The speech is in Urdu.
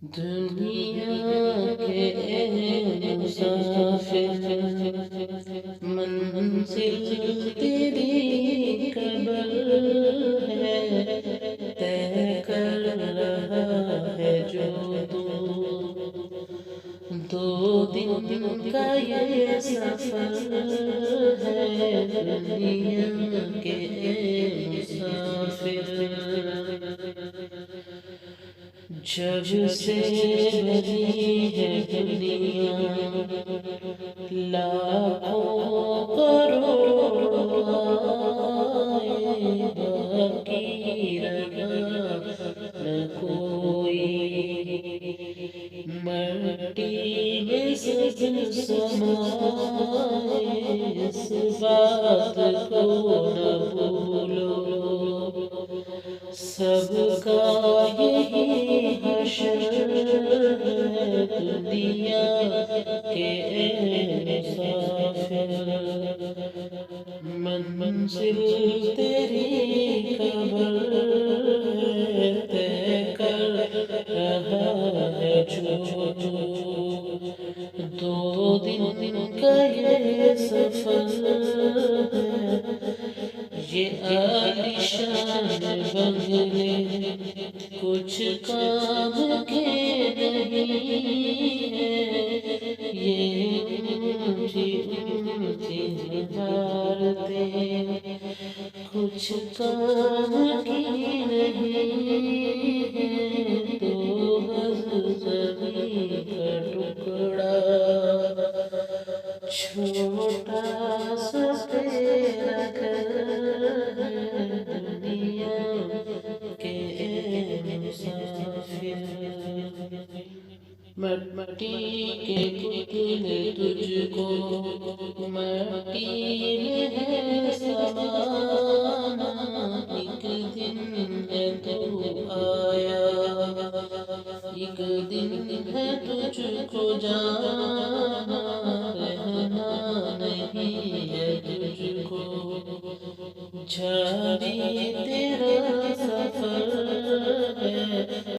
دنیا کے مسافر منزل تیری قبر ہے، طے کر رہا ہے جو دو دن کا یہ سفر ہے دنیا کے مسافر۔ جب سے بنی ہے دنیا لاکھوں کروڑ آئے، باقی رہا نہ کوئی، مٹی میں سب سمائے، اس بات کو نہ بھولو، سب کا یہی حشر ہے دنیا کے مسافر۔ منزل تیری قبر ہے، طے کر رہا ہے جو دو دن کا یہ سفر ہے۔ یہ عالیشان بنگلے کچھ کام کے نہیں ہیں، یہ اونچی عمارتیں کچھ کام کی نہیں ہیں، دو گز زمین کا ٹکڑا چھوٹا سا تیرا گھر ہے دنیا کے مسافر۔ مٹی کے پتلے تجھ کو مٹی میں ہے سمانا، ایک دن ہے تو آیا، ایک دن ہے تجھ کو جانا، رہنا نہیں ہے تجھ کو، جاری تیرا سفر ہے۔